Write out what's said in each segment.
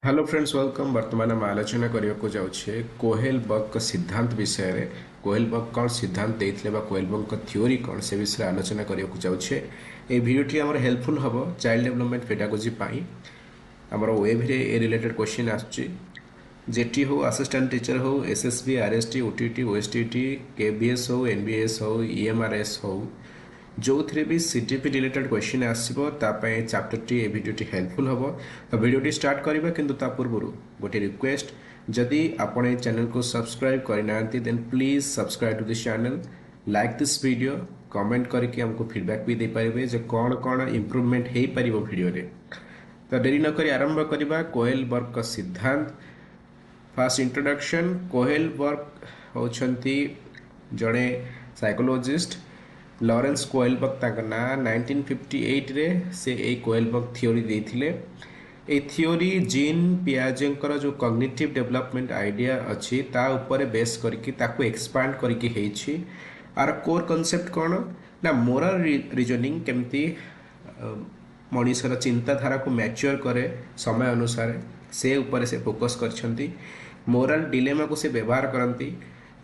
Hello friends welcome. वर्तमान आम आलोचना करने जाऊे कोहेलबर्ग सिद्धांत विषय रे। कोहेलबर्ग कौन सिद्धांत देते कोहेलबर्ग थ्योरी कौन से विषय आलोचना करने जाऊे। ये भिडियोटी आम हेल्पफुल हम चाइल्ड डेवलपमेंट पेडागोजी आमर वेब रे ए रिलेटेड क्वेश्चन आसुची। जेटी हो असिस्टेंट टीचर हो SSB RST OTT OSTT KBS हो एनबीएस हो ईएमआरएस हो जो थे भी सीटीपी रिलेटेड क्वेश्चन आसो चैप्टर टी ए भिडियोटी हेल्पफुल हम। तो भिडियोटी स्टार्ट करवा किंतु ता पूर्व गोटे रिक्वेस्ट, जदि आपण ये चैनल को सब्सक्राइब करना then please subscribe to this channel, like this video, comment करके हमको फीडबैक भी दे पारे जे कौन कौन इम्प्रूवमेंट हो पार भिडियो रे। तो देरी नक आरंभ करवा कोहेलबर्ग सिद्धांत। Fast introduction. कोहेलबर्ग होती जड़े साइकोलॉजिस्ट लॉरेंस कोहेलबर्ग ताका ना 1958 रे से ए कोहेलबर्ग थ्योरी देथिले। ए थ्योरी जीन पियाजेंकर जो कॉग्निटिव डेवलपमेंट आइडिया अच्छी ता ऊपर बेस करके ताको एक्सपांड करके हेछि। आर कोर कांसेप्ट कौन ना मोरल रीजनिंग केमती मनुष्यर चिंताधारा को मैच्योर करे समय अनुसार से ऊपर से फोकस करछंती। मोरल डिलेमा को से व्यवहार करती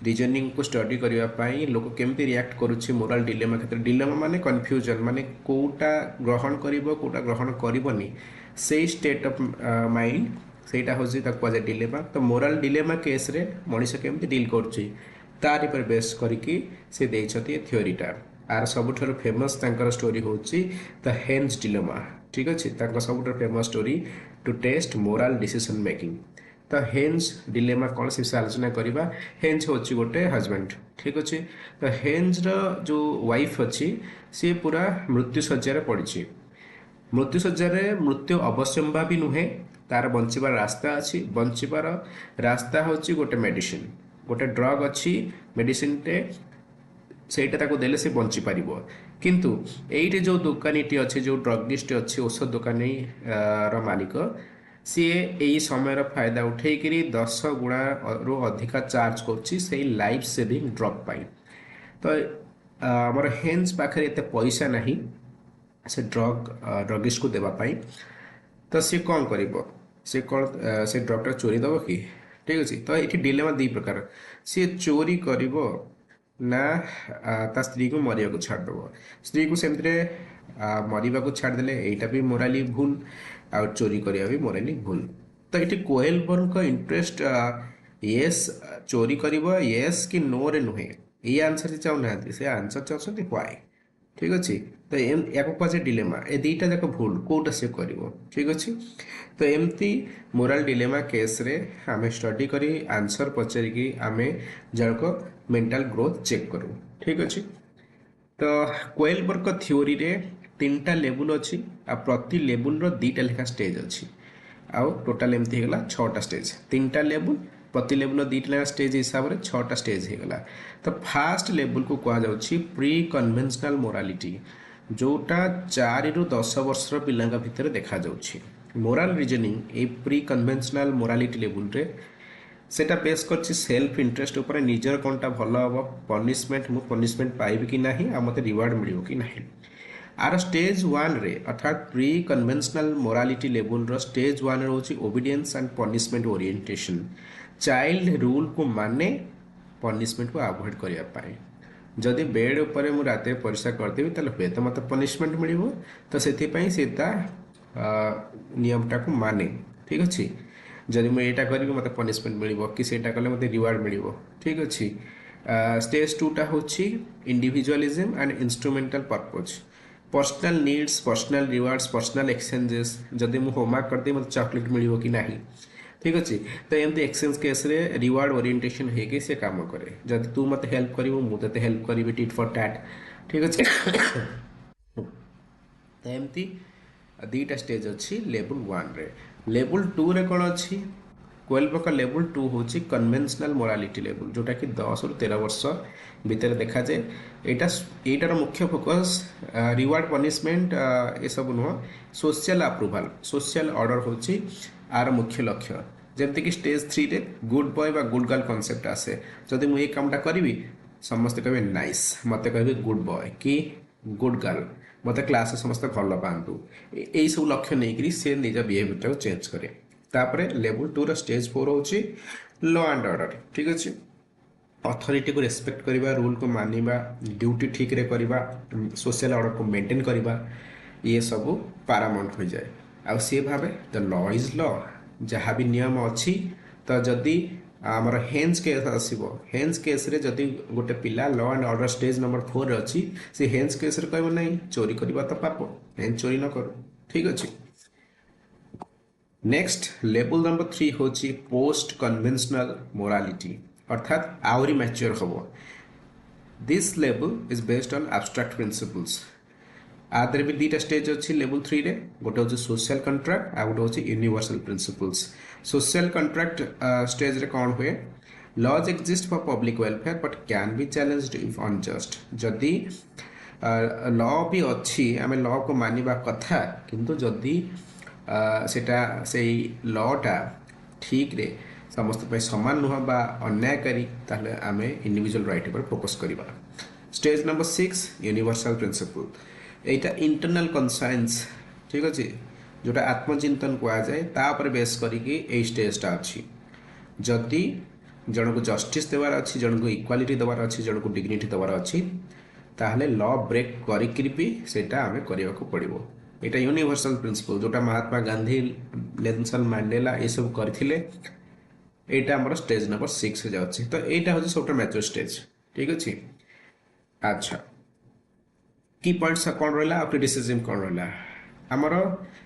रीजनिंग को स्टडी करने लोक केमती रिएक्ट करुच्ची मोरल डिलेमा क्षेत्र। डिलेमा माने कन्फ्यूजन माने कोटा ग्रहण करिवो कोटा ग्रहण करिवोनी से स्टेट ऑफ माइंड सेटा होची ताको कहे डिलेमा। तो मोरल डिलेमा केस रे मनुष्य केमती डील करुच्ची तारि पर बेस करिकी से देइछथि थ्योरीटा। आर सबुठार फेमस तांकर स्टोरी होची द हेन्स डिलेमा। ठीक अच्छे सबुठार famous story to test moral decision making. तो हेन्स डिलेमा कौन से विषय आलोचना करवा। हेन्स होची गोटे हजबैंड। ठीक अच्छे तो हेन्स जो वाइफ अच्छी सी पूरा मृत्यु शज्यार पड़ी। मृत्यु शज्यार मृत्यु अवश्यंभावी नुहे, तार बंचार रास्ता अच्छी। बंचार रास्ता होची गोटे मेडिसिन, गोटे ड्रग अच्छी मेडिसिन टे सेटा ताको देले से बंची पारिबो। किंतु एइटे जो दुकानीटी अच्छे जो ड्रगिस्ट अच्छी औषध दुकानी रो मालिक सी यही समय फायदा उठेकरी 10 गुणा रु अधिका चार्ज कर लाइफ सेविंग ड्रग पाई। तो आमर हेन्स पाखे एत पैसा नहीं से ड्रगिस्ट को देवाई। तो सी कौन कर से कौन से ड्रगटा चोरी दब कि। ठीक अच्छे तो ये डिलेमा दी प्रकार। सी चोरी कर ना ता स्त्री को मरिया को छाड़देव। स्त्री को सेमती मरिबा को छाड़देले एटा भी मोराली भूल आ चोरी करिया भी मोराली भूल। तो ये कोहेलबर्ग का इंटरेस्ट येस चोरी करिबो येस कि नो रे नुहे ये आंसर चाहूना से आंसर चाहते व्हाई। ठीक अच्छे तो या कहे डिलेमा ए दुईटा जाक भूल कौटा सी कर। ठीक अच्छे तो एमती मोराल डिलेमा केस रे आम स्टडी करी आंसर पचारिकी आम जनक मेंटल ग्रोथ चेक करूँ। ठीक अच्छे तो कोहेलबर्ग थ्योरी रे 3टा लेवल अच्छी आ प्रति लेवल रो 2टा लेखा स्टेज अच्छी आउ टोटाल एमती होगा 6टा स्टेज। 3टा लेवल प्रति लेवल 2टा लेखा स्टेज हिसाब से 6टा स्टेज होगा। तो फास्ट लेवल को कह जाउछि प्री कन्वेंशनल मोरालिटी जोटा 4 रु 10 वर्षर पिला भितर देखा जाउछि। मोराल रीजनिंग ए प्री कन्वेंशनल मोरालिटी लेवल रे सेटा बेस करछि सेल्फ इंटरेस्ट ऊपर निजर कोनटा भल हम पनिशमेंट मु पनिशमेंट पाइबि कि नाही आ मते रिवार्ड मिलियो कि नाही। आर स्टेज 1 रे अर्थात प्री कन्वेंशनल मोरालिटी लेवल रो स्टेज 1 रोची obedience and punishment orientation. Child rule को माने पनिशमेंट को अवॉइड करिया पाए। जदि बेड ऊपर मु राते परिश्रा करदेवी ताले हुए तो मत पनिशमेंट मिलिबो। तो सेति पई सेता नियमटा को माने। ठीक अच्छे जदि मुझे यहाँ करी मत पनिशमेंट मिलिबो कि सेटा कले मते रिवार्ड मिलिबो। ठीक अच्छे स्टेज 2टा होची individualism and instrumental purpose. Personal needs personal rewards personal exchanges जदि मुझे होमवर्क करदे मत चॉकलेट मिलिबो कि नाही। ठीक अच्छे तो एमती एक्सचेंज केस रे रिवार्ड ओरिएंटेशन है से काम करे। जदि तू मत हेल्प करिवो मु तते हेल्प करी टिट फॉर टैट। ठीक अच्छे तो एमती 2टा स्टेज अच्छी लेवल 1 रे। लेवल 2 रे कौन अच्छी कोहेलबर्ग का लेवल 2 होची कन्वेंशनल मोरालिटी लेवल जोटा कि 10 रु 13 वर्ष भितर देखा जाए। एटार मुख्य फोकस रिवार्ड पनिशमेंट ये सब नुह सोशल अप्रूवाल सोशल ऑर्डर होची आर मुख्य लक्ष्य। जमती कि स्टेज 3 रे गुड बॉय बा गुड गर्ल कॉन्सेप्ट आसे। जदि मुझे कामटा करी समस्ते कहे नाइस मत कहे गुड बॉय कि गुड गर्ल मत क्लास समस्त भल पातु यही सब लक्ष्य नहीं से निज बिहेवियर चेंज करे। तापर लेवल 2 रो स्टेज 4 होची लॉ एंड ऑर्डर ठीक अछि अथॉरिटी को रेस्पेक्ट करवा रूल को मानिबा ड्यूटी ठीक रे करवा सोशल ऑर्डर को मेंटेन करवा ये सब पारामाउंट हो जाए आ सी भावे द लॉ इज लॉ जहाँ भी नियम अच्छी तो जदि आमर हेन्स केस आसो हेन्स केस रे जदि गोटे पिला law and order stage number 4 रे अच्छी से हेन्स केस रे कहबो नहीं चोरी करवा तो पाप हेन्स चोरी न करो ठीक अच्छे नेक्स्ट लेवल नंबर 3 होची पोस्ट कन्वेंशनल मोरालिटी अर्थात आउरी मैच्योर हम this level is based on abstract principles आदर भी दुटा स्टेज अच्छी लेवल 3 रे गोटे हूँ सोशल कंट्राक्ट आ गोटे हूँ universal principles social contract stage रे कौन हुए laws exist for public welfare but can be challenged if unjust जदि लॉ भी अच्छी आम लॉ को मानिबा कथा किंतु जदि सेटा से लॉटा ठीक रे समस्त पे समान नुह बा अन्यायकारी ताहले आमे इंडिविजुअल राइट पर फोकस करिबा स्टेज नंबर 6 यूनिवर्सल प्रिंसिपल एटा इंटरनल कन्साइंस ठीक अच्छे जोटा आत्मचिंतन कह जाए तापर बेस करिकी ए स्टेजटा अच्छी जदि जन को जस्टिस देवार अच्छी जन को इक्वालिटी देवार अच्छी जन को डिग्निटी देवार अच्छी ताहले लॉ ब्रेक करिकी भी सेटा आमे करिया को पड़िबो एटा यूनिवर्सल प्रिंसिपल जोटा महात्मा गांधी नेल्सन मैंडेला ये सब करथिले एटा हमर स्टेज नंबर 6 रे जाउछि तो एटा होछि सबटा मैच्योर स्टेज ठीक अछि अच्छा की पॉइंट्स कौन रहा क्रिटिसिज्म कौन रहा आमर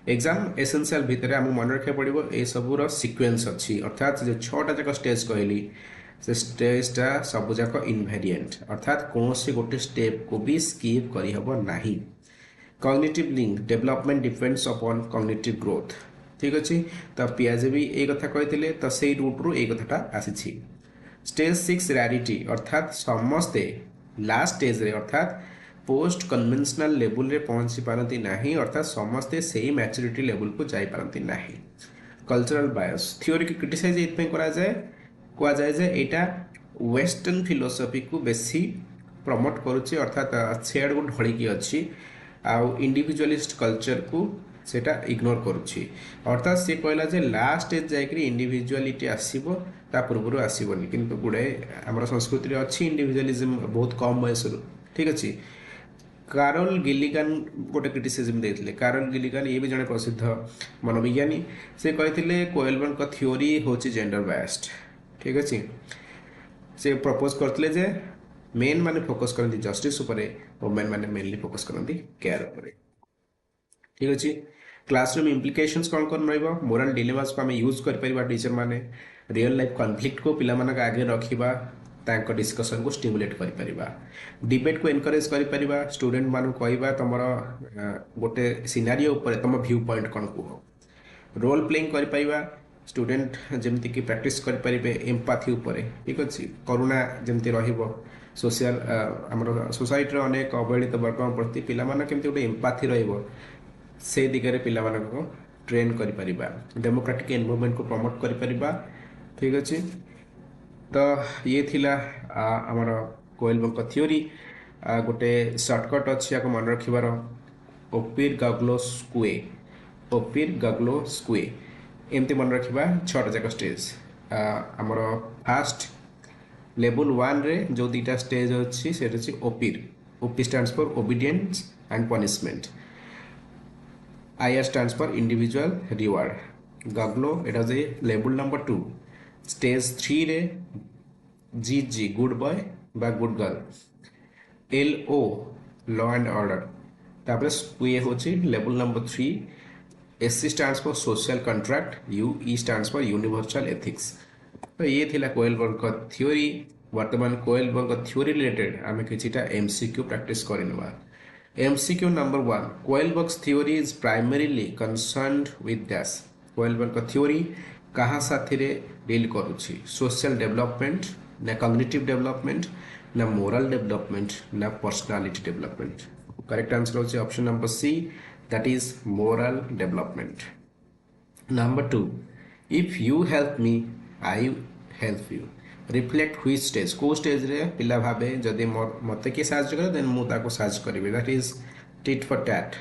एग्जाम एसेंशियल भितर आम मन रखा पड़ो ये सबूर सिक्वेन्स अच्छी अर्थात जो 6टा जाक स्टेज कहली से स्टेजटा सबूक इनभेरिएंट अर्थात कौन से गोटे स्टेप को भी स्कीप करना cognitive link development depends upon cognitive growth ठीक अच्छे तो पियाजे भी ये कथा कहते तो से रूट्रु ये कथाटा आसी स्टेज 6 रैरिटी अर्थात समस्ते लास्ट स्टेज रे अर्थात पोस्ट कन्वेंशनल लेवल रे पहुंची पारती नाही अर्थात समस्ते सही मैच्योरिटी लेवल को जाई पारती नाही कल्चरल बायस थ्योरी की क्रिटिसाइज एथपे करा जाए कहा जाए जे एटा वेस्टर्न फिलोसफी को बेसी प्रमोट करुची अर्थात सेड को ढळी की अछि आउ इंडिविजुअलिस्ट कल्चर को सेटा इग्नोर करुची अर्थात से कहला जे लास्ट स्टेज जायकरी इंडिविजुअलिटी आसीबो ता पूर्व आसीबोनी किंतु गुडे हमर संस्कृति रे अछि इंडिविजुअलिज्म बहुत कम बयस ठीक अछि कार्ल गिलिगन गोटे क्रिटिसिज्म देते कार्ल गिलिगन ये भी जड़े प्रसिद्ध मनोविज्ञानी से कहते कोएलबर्ग का थ्योरी होची जेंडर बायस्ड ठीक अच्छे से प्रपोज करते जे मेन माने फोकस करती जस्टिस उपरे वुमेन माने मेनली फोकस करती केयर उपरे ठीक अच्छे क्लासरूम इम्प्लिकेशंस कौन कौन रहिबा मोरल डिलेमास को आम यूज कर परिबा टीचर माने रियल लाइफ कॉन्फ्लिक्ट को पिला मानक आगे रखिबा तांको डिस्कशन को स्टिमुलेट करि परिबा डिबेट को एनकरेज करि परिबा स्टूडेंट मानु कहबा तमर गोटे सिनारियो ऊपर तम व्यू पॉइंट कोन को रोल प्लेइंग करि परिबा स्टूडेंट जेमति कि प्रैक्टिस करि परिबे एम्पैथी ऊपर ठीक अछि करुणा जेमति रहिबो सोशल हमर सोसाइटी रे अनेक अवहेलित वर्ग प्रति पिला माने केमति गोटे एम्पैथी रहिबो से दिगरे पिला मानक को ट्रेन करि परिबा डेमोक्रेटिक एनवायरनमेंट को प्रमोट करि परिबा ठीक अछि तो ये थिला आमर कोएलबर्ग थ्योरी गोटे शॉर्टकट अच्छी आपको मन रखिबार ओपिर गग्लो स्क्वे एमती मन रखिबा 6टा जाक स्टेज आमर फास्ट लेवल 1 रे जो दुटा स्टेज अच्छी से O P stands for obedience and punishment I R stands for individual reward गग्लो एटा जे लेवल नंबर 2 स्टेज 3 रे जी गुड बॉय बा good girl LO law and order तापर स्क्वे होची level number 3 SC stands for social contract UE stands for universal ethics तो ये थिला कोएलबर्ग थ्योरी वर्तमान कोएलबर्ग थ्योरी रिलेटेड आमे किछिटा MCQ प्रैक्टिस करिनबा MCQ number 1 Kohlberg theory is primarily concerned with this Kohlberg theory कहाँ साथी रे डील करुछि सोशल डेवलपमेंट ना कॉग्निटिव डेवलपमेंट ना मोरल डेवलपमेंट ना पर्सनालिटी डेवलपमेंट करेक्ट आंसर होछि option number C that is moral development number 2 if you help me I help you reflect which stage को stage रे पिला भाबे जदि मते के साहाय्य करे देन मु ताको साहाय्य करबे that is tit for tat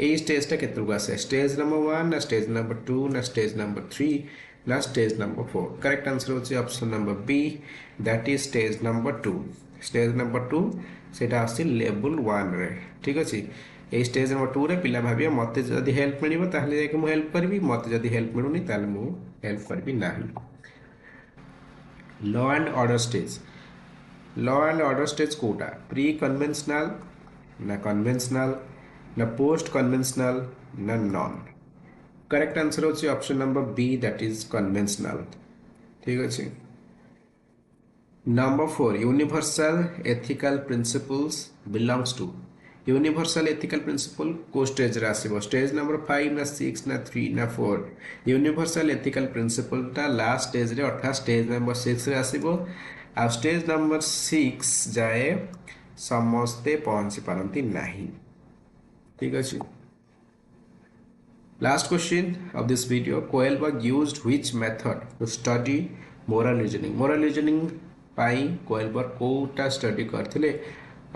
এই স্টেজটা কেতটুকু আসে স্টেজ नंबर 1 না স্টেজ नंबर 2 না স্টেজ नंबर 3 না স্টেজ नंबर 4 करेक्ट आंसर হচ্ছে option number B that is stage number 2 stage number 2 সেটা আসছে লেভেল 1 রে ঠিক আছে এই স্টেজ नंबर 2 রে পিলা ভাবিয়া মতে যদি হেল্প মিলিব তাহলে যাকে মু হেল্প করবি মতে যদি হেল্প মিলুনি তাহলে মু হেল্প করবি ନାହିଁ law and order stage law and order stage कोटा प्री कन्वेंशनल ना कन्वेंशनल ना पोस्ट कन्वेंशनल ना नॉन करेक्ट आंसर होची option number B that is conventional ठीक अछि number 4 universal ethical principles belongs to universal ethical principle को stage रे आसीबो स्टेज नंबर 5 ना 6 ना 3 ना 4 यूनिवर्सल एथिकल प्रिंसिपल ता लास्ट स्टेज रे अर्थात स्टेज नंबर 6 रे आसीबो आ स्टेज नंबर 6 जाए समस्ते पहुंची पारंती नहीं ठीक है last question of this video Kohlberg used which method to study moral reasoning पाई कोएलबर्ग कोटा स्टडी करथिले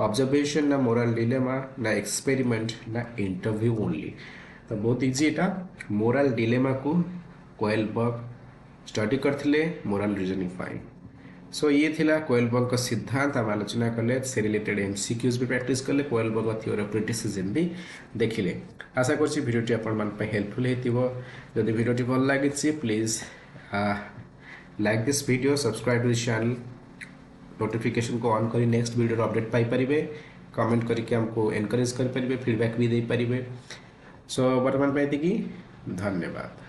ऑब्जर्वेशन ना मोरल डिलेमा ना एक्सपेरिमेंट ना इंटरव्यू ओनली तो बहुत इजी एटा मोरल डिलेमा को कोएलबर्ग स्टडी करथिले मोरल रीजनिंग पाई सो ये थिला कोएलबर्ग का सिद्धांत आम आलोचना कले से रिलेटेड एमसीक्यूज भी प्रैक्टिस कले कोएलबर्ग थ्योरी ऑफ क्रिटिसिज्म भी देखिले आशा करछि वीडियोटी आपण मान पे हेल्पफुल हेतिबो जदि वीडियोटी भल लागिछि please like this video subscribe to this channel notification को ऑन करी नेक्स्ट वीडियो अपडेट पाई परिबे कमेंट करके हमको एनकरेज कर परिबे फीडबैक भी दे परिबे सो वर्तमान पे एतिकी धन्यवाद।